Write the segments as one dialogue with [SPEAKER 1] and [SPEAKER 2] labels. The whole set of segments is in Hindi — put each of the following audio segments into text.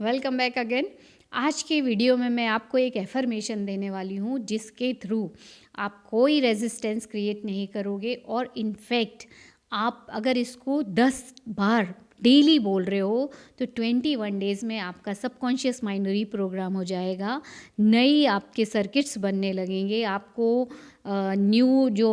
[SPEAKER 1] Welcome back again. आज के वीडियो में मैं आपको एक एफर्मेशन देने वाली हूँ जिसके थ्रू आप कोई रेजिस्टेंस क्रिएट नहीं करोगे और इनफैक्ट आप अगर इसको 10 बार डेली बोल रहे हो तो 21 डेज़ में आपका सबकॉन्शियस माइंड रीप्रोग्राम हो जाएगा। नई आपके सर्किट्स बनने लगेंगे। आपको न्यू जो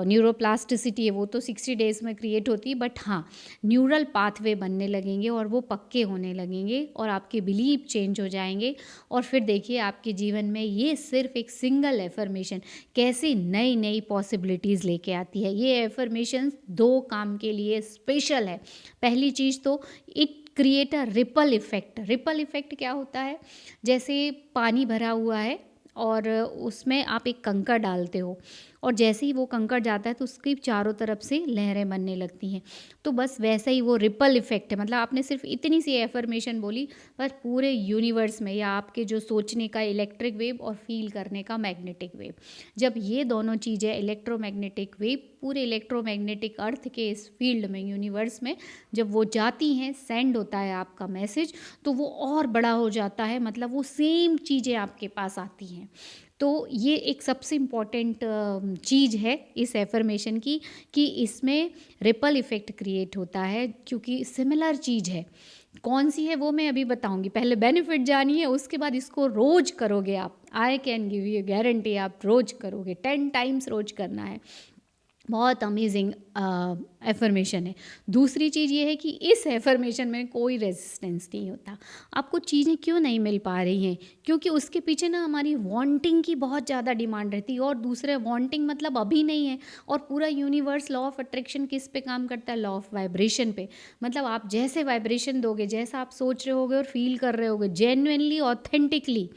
[SPEAKER 1] न्यूरोप्लास्टिसिटी है वो तो 60 डेज़ में क्रिएट होती है, बट हाँ, न्यूरल पाथवे बनने लगेंगे और वो पक्के होने लगेंगे और आपके बिलीव चेंज हो जाएंगे। और फिर देखिए आपके जीवन में ये सिर्फ एक सिंगल एफर्मेशन कैसी नई नई पॉसिबिलिटीज़ लेके आती है। ये एफर्मेशन 2 काम के लिए स्पेशल है। पहली चीज़ तो it create a ripple effect. Ripple effect क्या होता है? जैसे पानी भरा हुआ है और उसमें आप एक कंकड़ डालते हो और जैसे ही वो कंकड़ जाता है तो उसकी चारों तरफ से लहरें बनने लगती हैं। तो बस वैसा ही वो रिपल इफ़ेक्ट है। मतलब आपने सिर्फ इतनी सी एफर्मेशन बोली, पर पूरे यूनिवर्स में या आपके जो सोचने का इलेक्ट्रिक वेव और फील करने का मैग्नेटिक वेव, जब ये दोनों चीज़ें इलेक्ट्रोमैग्नेटिक वेव पूरे इलेक्ट्रोमैग्नेटिक अर्थ के इस फील्ड में यूनिवर्स में जब वो जाती हैं, सेंड होता है आपका मैसेज, तो वो और बड़ा हो जाता है। मतलब वो सेम चीज़ें आपके पास आती हैं। तो ये एक सबसे इम्पॉर्टेंट चीज़ है इस एफर्मेशन की कि इसमें रिपल इफ़ेक्ट क्रिएट होता है, क्योंकि सिमिलर चीज़ है। कौन सी है वो मैं अभी बताऊंगी। पहले बेनिफिट जानिए, उसके बाद इसको रोज़ करोगे आप। I can give you guarantee, आप रोज़ करोगे, 10 टाइम्स रोज़ करना है। बहुत अमेजिंग एफर्मेशन है। दूसरी चीज़ ये है कि इस एफर्मेशन में कोई रेजिस्टेंस नहीं होता। आपको चीज़ें क्यों नहीं मिल पा रही हैं? क्योंकि उसके पीछे ना हमारी वांटिंग की बहुत ज़्यादा डिमांड रहती है। और दूसरे वांटिंग मतलब अभी नहीं है। और पूरा यूनिवर्स लॉ ऑफ अट्रैक्शन किस पे काम करता है? लॉ ऑफ वाइब्रेशन पे। मतलब आप जैसे वाइब्रेशन दोगे, जैसा आप सोच रहे होगे और फील कर रहे होगे जेन्युइनली ऑथेंटिकली,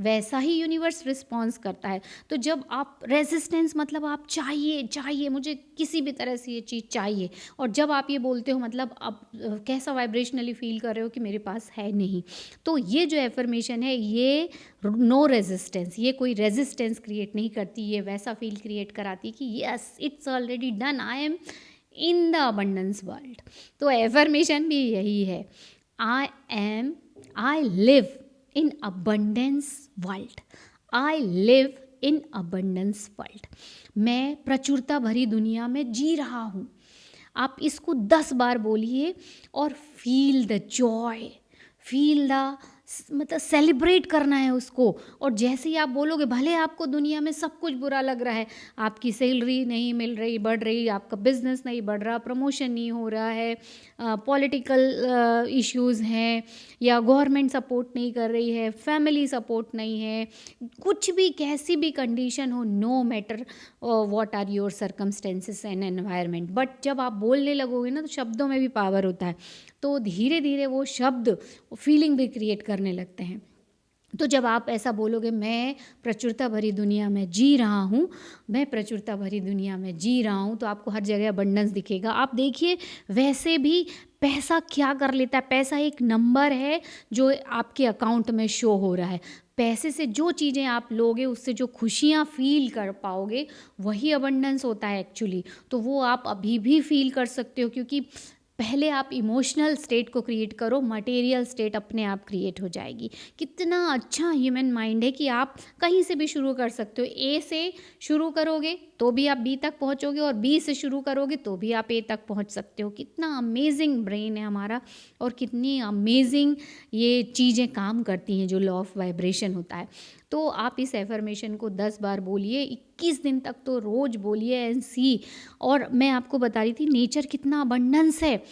[SPEAKER 1] वैसा ही यूनिवर्स रिस्पॉन्स करता है। तो जब आप रेजिस्टेंस मतलब आप चाहिए चाहिए, मुझे किसी भी तरह से ये चीज़ चाहिए, और जब आप ये बोलते हो मतलब आप कैसा वाइब्रेशनली फील कर रहे हो कि मेरे पास है नहीं। तो ये जो एफर्मेशन है ये नो रेजिस्टेंस, ये कोई रेजिस्टेंस क्रिएट नहीं करती। ये वैसा फील क्रिएट कराती कि yes it's already done, I am in the abundance world. तो एफर्मेशन भी यही है, I live in abundance world, I live in abundance world. मैं प्रचुरता भरी दुनिया में जी रहा हूँ। आप इसको 10 बार बोलिए और feel the Joy, feel the, मतलब सेलिब्रेट करना है उसको। और जैसे ही आप बोलोगे, भले आपको दुनिया में सब कुछ बुरा लग रहा है, आपकी सैलरी नहीं मिल रही, बढ़ रही, आपका बिजनेस नहीं बढ़ रहा, प्रमोशन नहीं हो रहा है, पॉलिटिकल इश्यूज़ हैं, या गवर्नमेंट सपोर्ट नहीं कर रही है, फैमिली सपोर्ट नहीं है, कुछ भी कैसी भी कंडीशन हो, no matter what are your circumstances and environment, but जब आप बोलने लगोगे ना तो शब्दों में भी पावर होता है। तो धीरे धीरे वो शब्द फीलिंग भी क्रिएट करने लगते हैं। तो जब आप ऐसा बोलोगे, मैं प्रचुरता भरी दुनिया में जी रहा हूँ, मैं प्रचुरता भरी दुनिया में जी रहा हूँ, तो आपको हर जगह अबंडेंस दिखेगा। आप देखिए वैसे भी पैसा क्या कर लेता है। पैसा एक नंबर है जो आपके अकाउंट में शो हो रहा है। पैसे से जो चीज़ें आप लोगे, उससे जो खुशियाँ फील कर पाओगे, वही अबंडेंस होता है एक्चुअली। तो वो आप अभी भी फील कर सकते हो, क्योंकि पहले आप इमोशनल स्टेट को क्रिएट करो, मटेरियल स्टेट अपने आप क्रिएट हो जाएगी। कितना अच्छा ह्यूमन माइंड है कि आप कहीं से भी शुरू कर सकते हो। ए से शुरू करोगे तो भी आप बी तक पहुंचोगे, और बी से शुरू करोगे तो भी आप ए तक पहुंच सकते हो। कितना अमेजिंग ब्रेन है हमारा, और कितनी अमेजिंग ये चीज़ें काम करती हैं जो लॉ ऑफ वाइब्रेशन होता है। तो आप इस एफर्मेशन को 10 बार बोलिए, 21 दिन तक तो रोज़ बोलिए एंड सी। और मैं आपको बता रही थी नेचर कितना अबंडेंस है।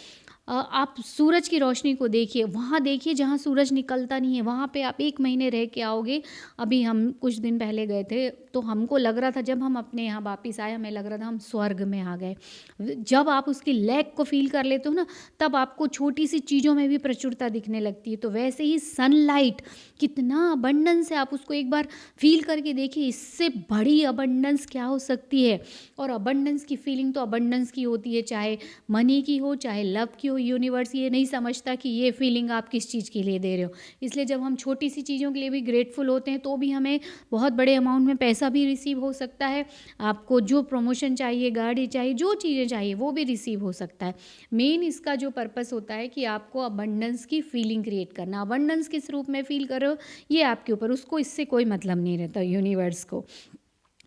[SPEAKER 1] आप सूरज की रोशनी को देखिए, वहाँ देखिए जहाँ सूरज निकलता नहीं है, वहाँ पे आप 1 महीने रह के आओगे। अभी हम कुछ दिन पहले गए थे तो हमको लग रहा था, जब हम अपने यहाँ वापस आए हमें लग रहा था हम स्वर्ग में आ गए। जब आप उसकी लैक को फील कर लेते हो ना, तब आपको छोटी सी चीज़ों में भी प्रचुरता दिखने लगती है। तो वैसे ही सनलाइट कितना अबंडेंस है, आप उसको एक बार फील करके देखिए, इससे बड़ी अबंडेंस क्या हो सकती है। और अबंडेंस की फीलिंग तो अबंडेंस की होती है, चाहे मनी की हो, चाहे लव की हो, यूनिवर्स ये नहीं समझता कि ये फीलिंग आप किस चीज़ के लिए दे रहे हो। इसलिए जब हम छोटी सी चीज़ों के लिए भी ग्रेटफुल होते हैं तो भी हमें बहुत बड़े अमाउंट में पैसा भी रिसीव हो सकता है। आपको जो प्रमोशन चाहिए, गाड़ी चाहिए, जो चीज़ें चाहिए वो भी रिसीव हो सकता है। मेन इसका जो पर्पस होता है कि आपको अबंडेंस की फीलिंग क्रिएट करना। अबंडेंस किस रूप में फील कर रहे हो ये आपके ऊपर, उसको इससे कोई मतलब नहीं रहता यूनिवर्स को।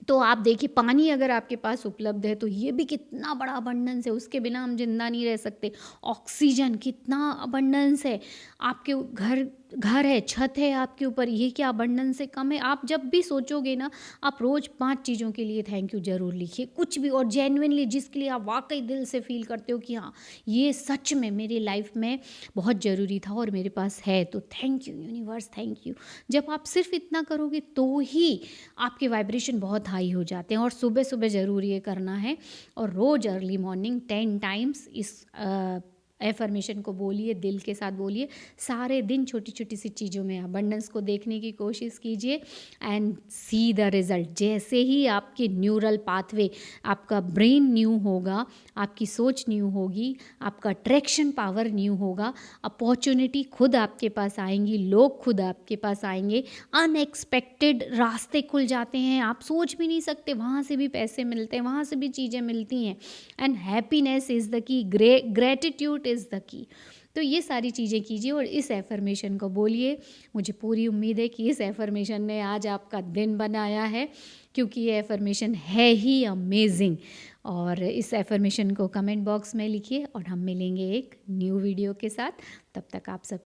[SPEAKER 1] तो आप देखिए पानी अगर आपके पास उपलब्ध है तो ये भी कितना बड़ा अबंडेंस है, उसके बिना हम जिंदा नहीं रह सकते। ऑक्सीजन कितना अबंडेंस है, आपके घर है, छत है आपके ऊपर, ये क्या अबंडेंस से कम है। आप जब भी सोचोगे ना, आप रोज़ 5 चीज़ों के लिए थैंक यू ज़रूर लिखिए, कुछ भी, और जेन्युइनली जिसके लिए आप वाकई दिल से फील करते हो कि हाँ ये सच में मेरी लाइफ में बहुत ज़रूरी था और मेरे पास है, तो thank you universe, thank you. जब आप सिर्फ इतना करोगे तो ही आपके वाइब्रेशन बहुत हाई हो जाते हैं। और सुबह सुबह ज़रूर ये करना है, और रोज़ अर्ली मॉर्निंग 10 टाइम्स इस एफर्मेशन को बोलिए, दिल के साथ बोलिए। सारे दिन छोटी छोटी सी चीज़ों में अबंडेंस को देखने की कोशिश कीजिए एंड सी द रिज़ल्ट। जैसे ही आपके न्यूरल पाथवे, आपका ब्रेन न्यू होगा, आपकी सोच न्यू होगी, आपका अट्रैक्शन पावर न्यू होगा, अपॉर्चुनिटी खुद आपके पास आएंगी, लोग खुद आपके पास आएंगे, अनएक्सपेक्टेड रास्ते खुल जाते हैं, आप सोच भी नहीं सकते, वहाँ से भी पैसे मिलते हैं, वहाँ से भी चीज़ें मिलती हैं। And happiness is the key, gratitude is the key. तो ये सारी चीज़ें कीजिए और इस एफर्मेशन को बोलिए। मुझे पूरी उम्मीद है कि इस एफर्मेशन ने आज आपका दिन बनाया है, क्योंकि ये एफर्मेशन है ही अमेजिंग। और इस एफर्मेशन को कमेंट बॉक्स में लिखिए और हम मिलेंगे एक न्यू वीडियो के साथ। तब तक आप सब